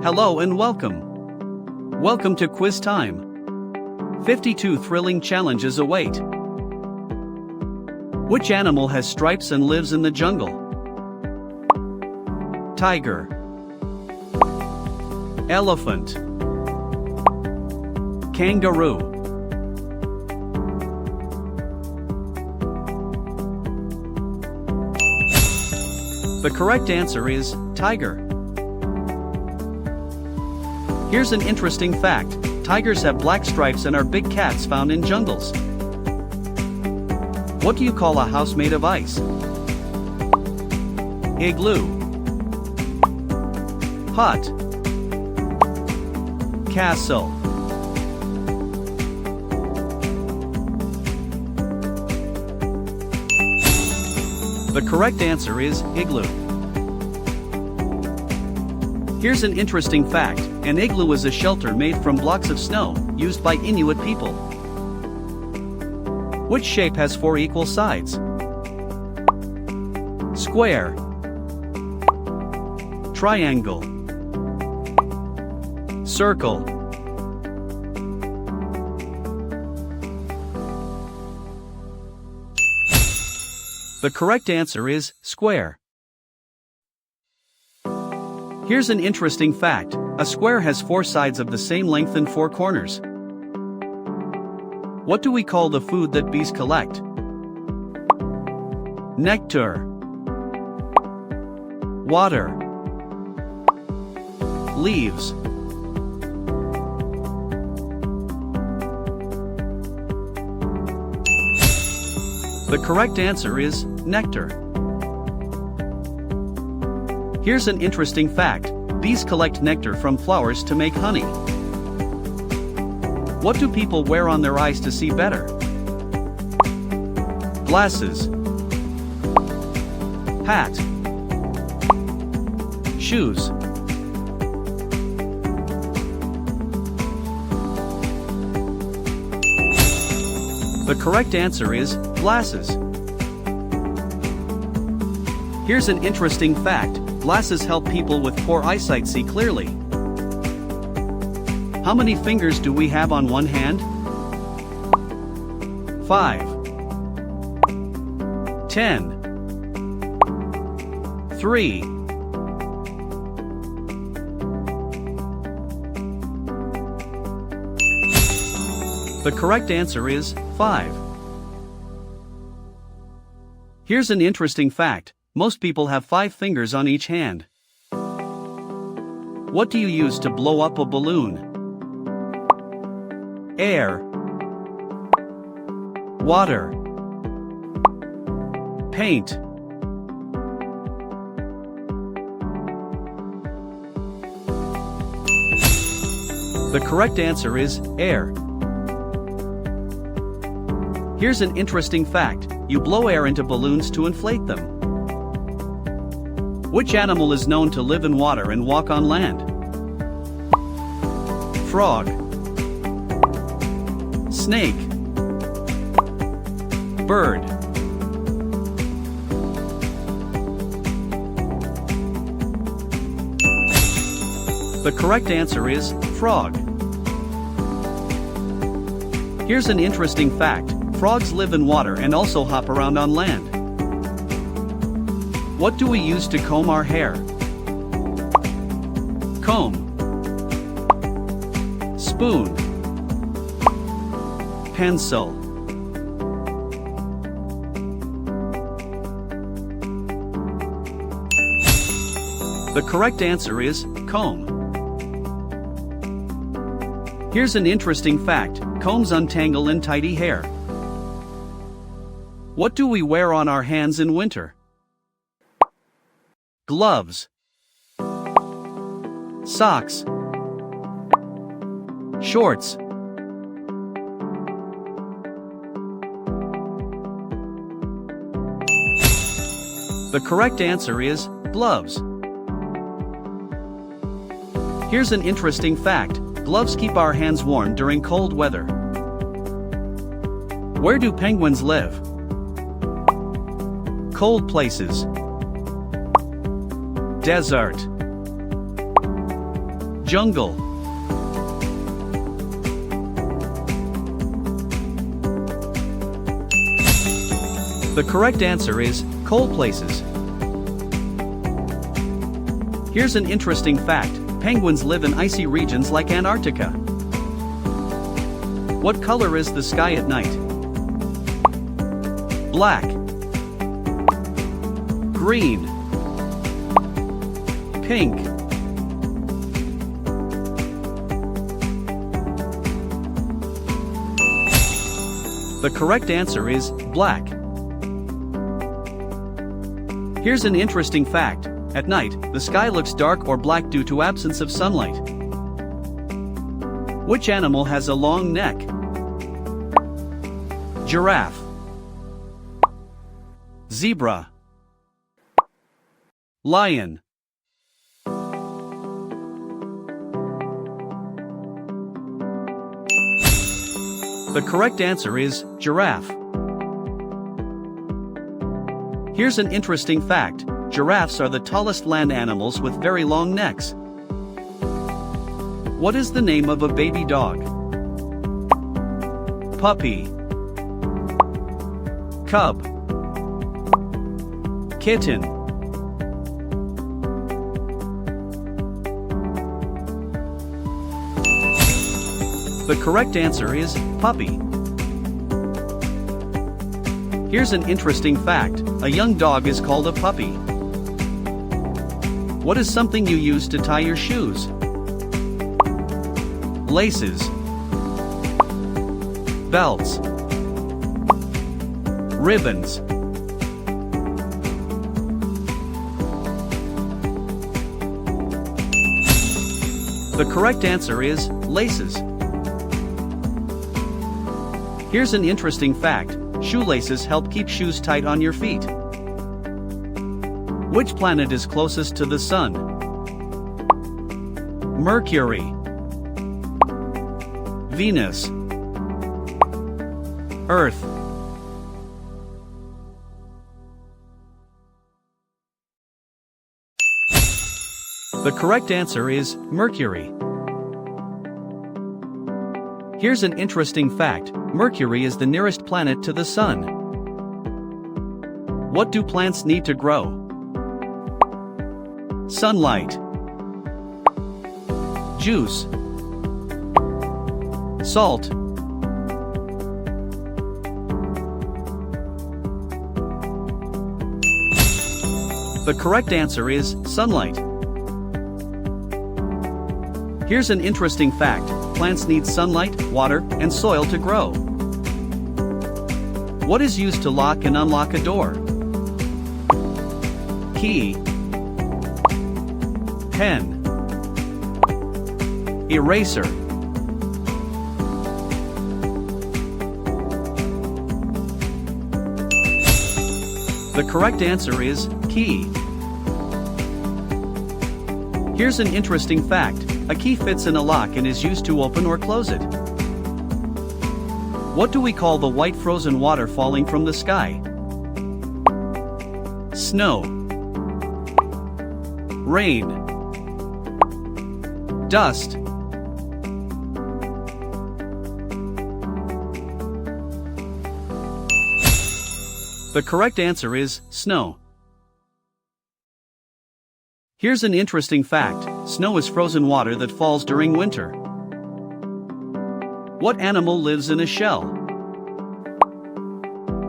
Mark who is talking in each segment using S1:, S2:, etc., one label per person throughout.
S1: Hello and welcome. Welcome to quiz time. 52 thrilling challenges await. Which animal has stripes and lives in the jungle? Tiger. Elephant. Kangaroo. The correct answer is tiger. Here's an interesting fact. Tigers have black stripes and are big cats found in jungles. What do you call a house made of ice? Igloo. Hut. Castle. The correct answer is igloo. Here's an interesting fact. An igloo is a shelter made from blocks of snow, used by Inuit people. Which shape has 4 equal sides? Square. Triangle. Circle. The correct answer is square. Here's an interesting fact. A square has 4 sides of the same length and 4 corners. What do we call the food that bees collect? Nectar. Water. Leaves. The correct answer is nectar. Here's an interesting fact. Bees collect nectar from flowers to make honey. What do people wear on their eyes to see better? Glasses. Hat. Shoes. The correct answer is glasses. Here's an interesting fact. Glasses help people with poor eyesight see clearly. How many fingers do we have on one hand? 5. 10. 3. The correct answer is 5. Here's an interesting fact. Most people have 5 fingers on each hand. What do you use to blow up a balloon? Air. Water. Paint. The correct answer is air. Here's an interesting fact. You blow air into balloons to inflate them. Which animal is known to live in water and walk on land? Frog. Snake. Bird. The correct answer is frog. Here's an interesting fact. Frogs live in water and also hop around on land. What do we use to comb our hair? Comb. Spoon. Pencil. The correct answer is comb. Here's an interesting fact. Combs untangle and tidy hair. What do we wear on our hands in winter? Gloves. Socks. Shorts. The correct answer is gloves. Here's an interesting fact. Gloves keep our hands warm during cold weather. Where do penguins live? Cold places. Desert. Jungle. The correct answer is cold places. Here's an interesting fact: penguins live in icy regions like Antarctica. What color is the sky at night? Black, green, pink. The correct answer is black. Here's an interesting fact: at night, the sky looks dark or black due to absence of sunlight. Which animal has a long neck? Giraffe, zebra, lion. The correct answer is giraffe. Here's an interesting fact: giraffes are the tallest land animals with very long necks. What is the name of a baby dog? Puppy, cub, kitten. The correct answer is puppy. Here's an interesting fact: a young dog is called a puppy. What is something you use to tie your shoes? Laces, belts, ribbons. The correct answer is laces. Here's an interesting fact: shoelaces help keep shoes tight on your feet. Which planet is closest to the Sun? Mercury, Venus, Earth. The correct answer is Mercury. Here's an interesting fact: Mercury is the nearest planet to the Sun. What do plants need to grow? Sunlight, juice, salt. The correct answer is sunlight. Here's an interesting fact: plants need sunlight, water, and soil to grow. What is used to lock and unlock a door? Key, pen, eraser. The correct answer is key. Here's an interesting fact: a key fits in a lock and is used to open or close it. What do we call the white frozen water falling from the sky? Snow, rain, dust. The correct answer is snow. Here's an interesting fact: snow is frozen water that falls during winter. What animal lives in a shell?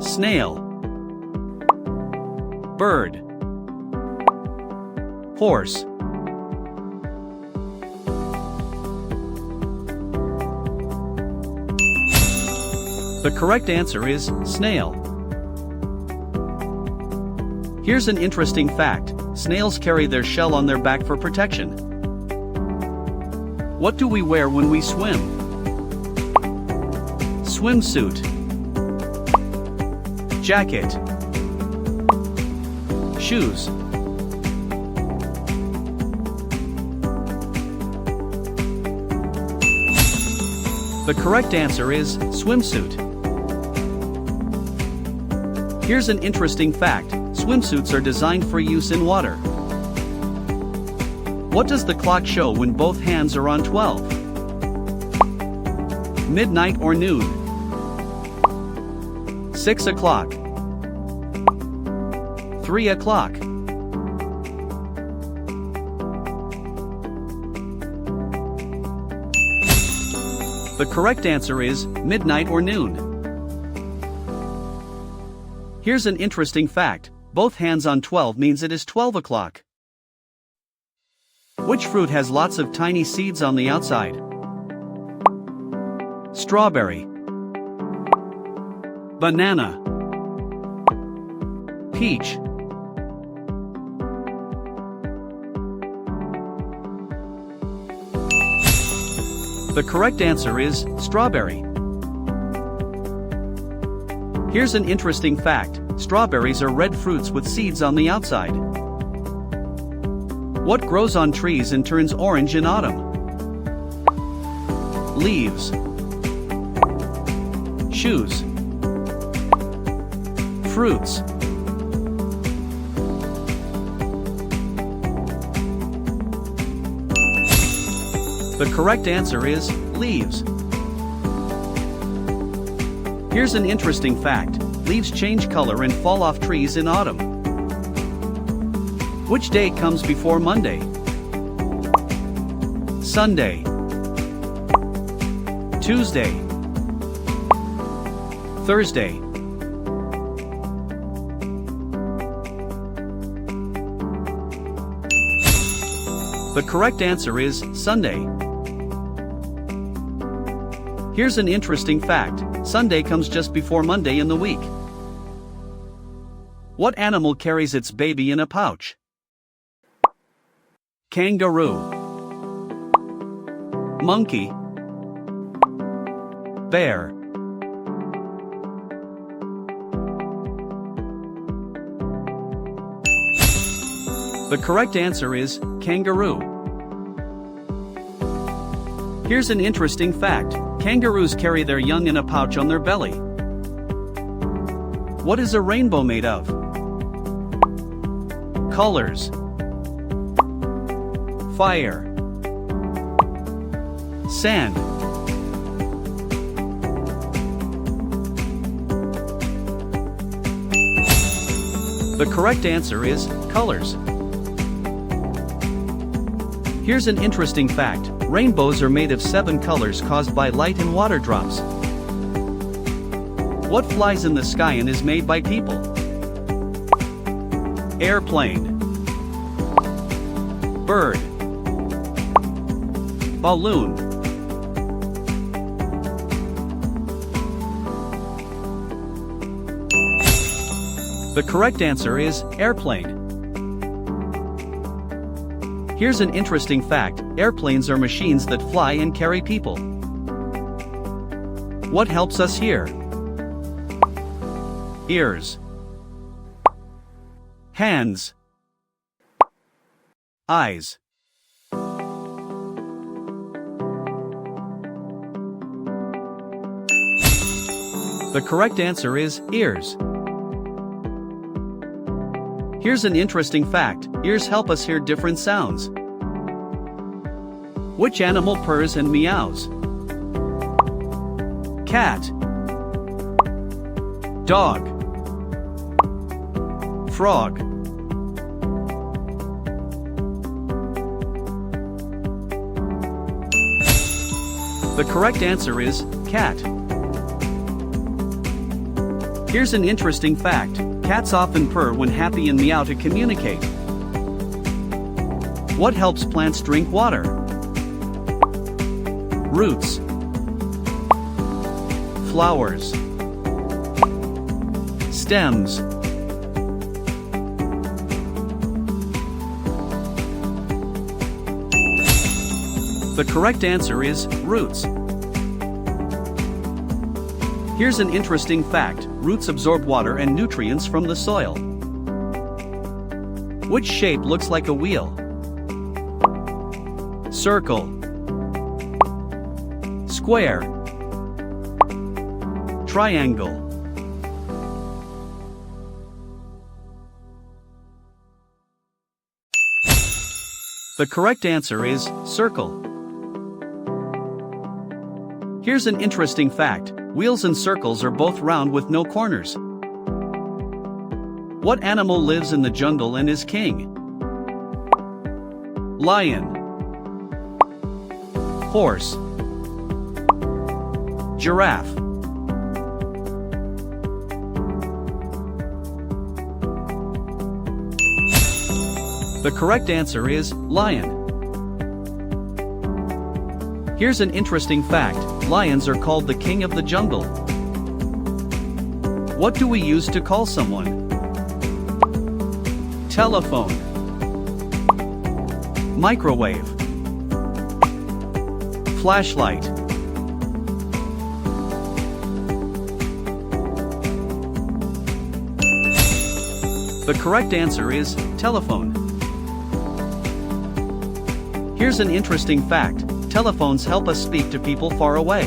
S1: Snail, bird, horse. The correct answer is snail. Here's an interesting fact: snails carry their shell on their back for protection. What do we wear when we swim? Swimsuit, jacket, shoes. The correct answer is swimsuit. Here's an interesting fact: swimsuits are designed for use in water. What does the clock show when both hands are on 12? Midnight or noon? 6 o'clock? 3 o'clock? The correct answer is midnight or noon. Here's an interesting fact. Both hands on 12 means it is 12 o'clock. Which fruit has lots of tiny seeds on the outside? Strawberry, banana, peach. The correct answer is strawberry. Here's an interesting fact. Strawberries are red fruits with seeds on the outside. What grows on trees and turns orange in autumn? Leaves, shoes, fruits. The correct answer is leaves. Here's an interesting fact. Leaves change color and fall off trees in autumn. Which day comes before Monday? Sunday, Tuesday, Thursday. The correct answer is Sunday. Here's an interesting fact. Sunday comes just before Monday in the week. What animal carries its baby in a pouch? Kangaroo, monkey, bear. The correct answer is kangaroo. Here's an interesting fact. Kangaroos carry their young in a pouch on their belly. What is a rainbow made of? Colors, fire, sand. The correct answer is colors. Here's an interesting fact. Rainbows are made of 7 colors caused by light and water drops. What flies in the sky and is made by people? Airplane, bird, balloon. The correct answer is airplane. Here's an interesting fact. Airplanes are machines that fly and carry people. What helps us hear? Ears, hands, eyes. The correct answer is ears. Here's an interesting fact. Ears help us hear different sounds. Which animal purrs and meows? Cat, dog, frog. The correct answer is cat. Here's an interesting fact. Cats often purr when happy and meow to communicate. What helps plants drink water? Roots, flowers, stems. The correct answer is roots. Here's an interesting fact. Roots absorb water and nutrients from the soil. Which shape looks like a wheel? Circle, square, triangle. The correct answer is circle. Here's an interesting fact. Wheels and circles are both round with no corners. What animal lives in the jungle and is king? Lion, horse, giraffe. The correct answer is lion. Here's an interesting fact. Lions are called the king of the jungle. What do we use to call someone? Telephone, microwave, flashlight. The correct answer is telephone. Here's an interesting fact. Telephones help us speak to people far away.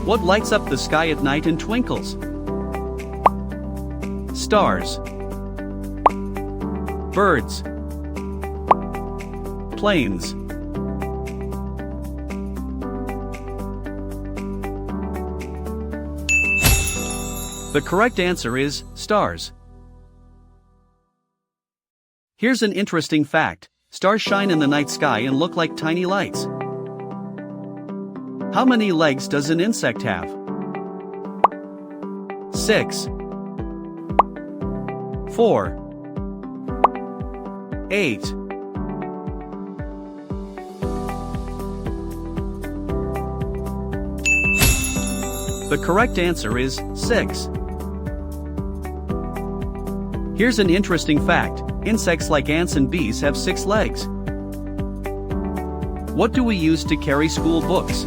S1: What lights up the sky at night and twinkles? Stars, birds, planes. The correct answer is stars. Here's an interesting fact. Stars shine in the night sky and look like tiny lights. How many legs does an insect have? 6, 4, 8. The correct answer is 6. Here's an interesting fact. Insects like ants and bees have 6 legs. What do we use to carry school books?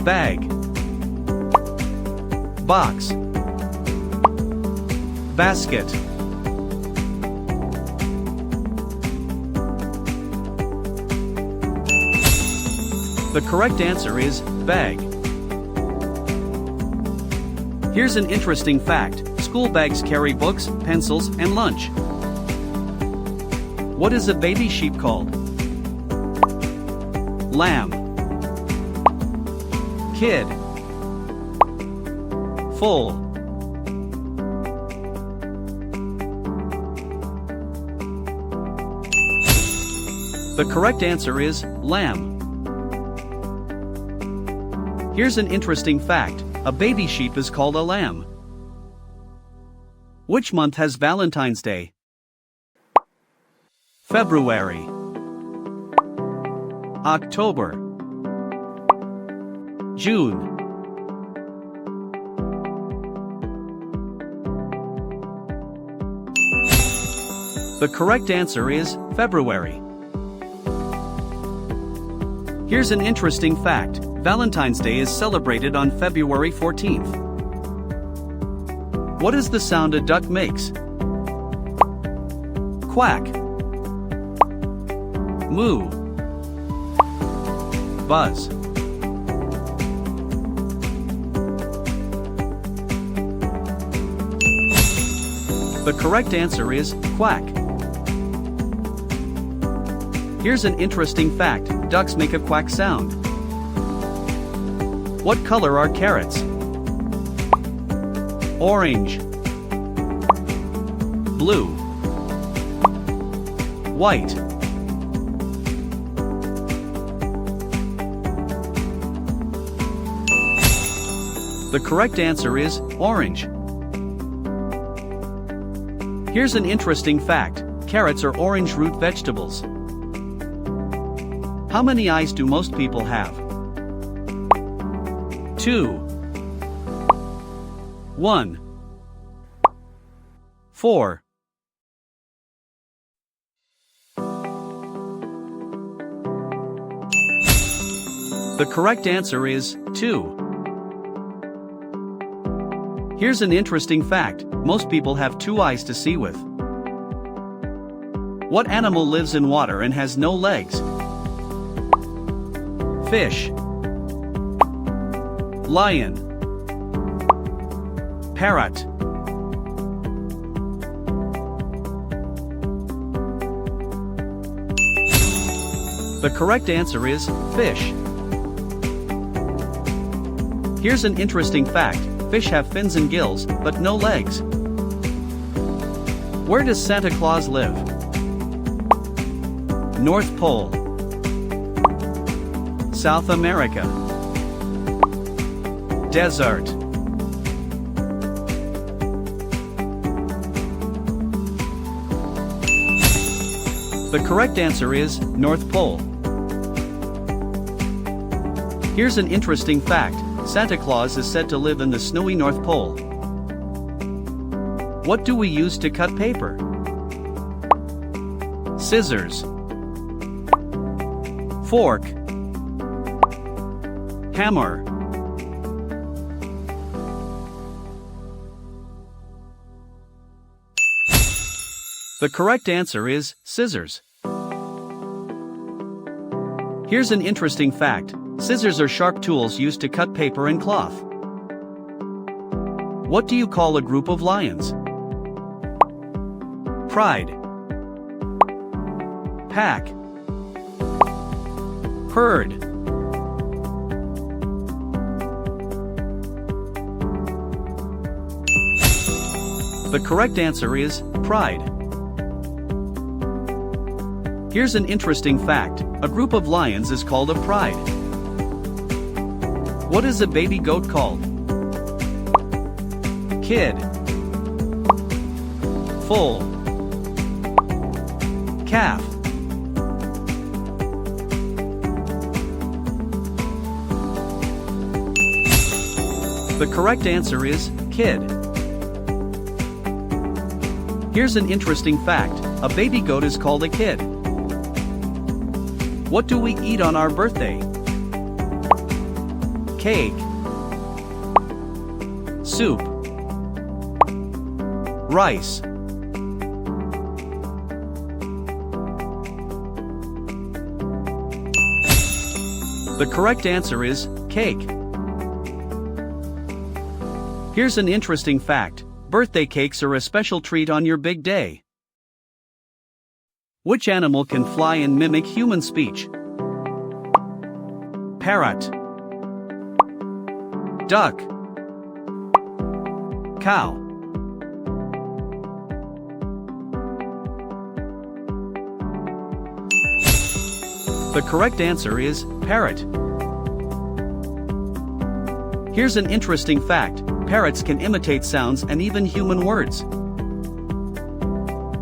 S1: Bag, box, basket. The correct answer is bag. Here's an interesting fact. School bags carry books, pencils, and lunch. What is a baby sheep called? Lamb, kid, foal. The correct answer is lamb. Here's an interesting fact. A baby sheep is called a lamb. Which month has Valentine's Day? February, October, June. The correct answer is February. Here's an interesting fact. Valentine's Day is celebrated on February 14th. What is the sound a duck makes? Quack, moo, buzz. The correct answer is quack. Here's an interesting fact. Ducks make a quack sound. What color are carrots? Orange, blue, white. The correct answer is orange. Here's an interesting fact. Carrots are orange root vegetables. How many eyes do most people have? 2, 1, 4. The correct answer is 2. Here's an interesting fact. Most people have 2 eyes to see with. What animal lives in water and has no legs? Fish, lion, parrot. The correct answer is fish. Here's an interesting fact: fish have fins and gills, but no legs. Where does Santa Claus live? North Pole, South America, desert. The correct answer is North Pole. Here's an interesting fact: Santa Claus is said to live in the snowy North Pole. What do we use to cut paper? Scissors, fork, hammer. The correct answer is scissors. Here's an interesting fact: scissors are sharp tools used to cut paper and cloth. What do you call a group of lions? Pride, pack, herd. The correct answer is pride. Here's an interesting fact: a group of lions is called a pride. What is a baby goat called? Kid, foal, calf. The correct answer is kid. Here's an interesting fact: a baby goat is called a kid. What do we eat on our birthday? Cake, soup, rice. The correct answer is cake. Here's an interesting fact: birthday cakes are a special treat on your big day. Which animal can fly and mimic human speech? Parrot, duck, cow. The correct answer is parrot. Here's an interesting fact: parrots can imitate sounds and even human words.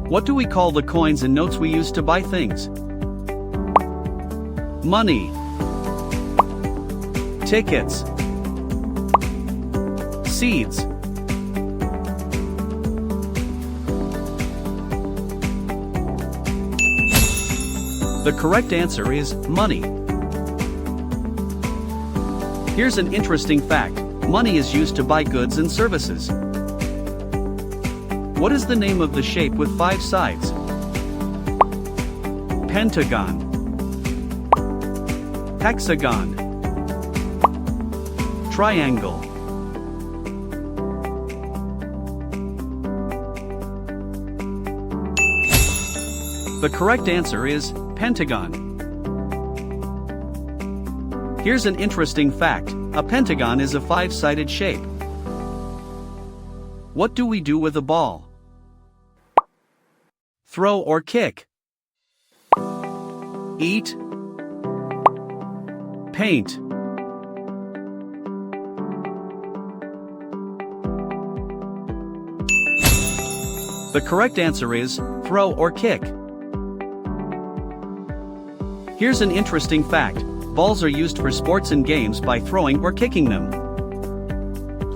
S1: What do we call the coins and notes we use to buy things? Money, tickets, seeds. The correct answer is money. Here's an interesting fact: money is used to buy goods and services. What is the name of the shape with 5 sides? Pentagon, hexagon, triangle. The correct answer is pentagon. Here's an interesting fact: a pentagon is a 5-sided shape. What do we do with a ball? Throw or kick? Eat, paint. The correct answer is throw or kick. Here's an interesting fact: balls are used for sports and games by throwing or kicking them.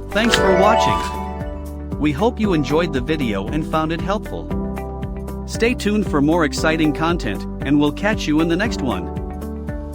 S1: Thanks for watching. We hope you enjoyed the video and found it helpful. Stay tuned for more exciting content, and we'll catch you in the next one.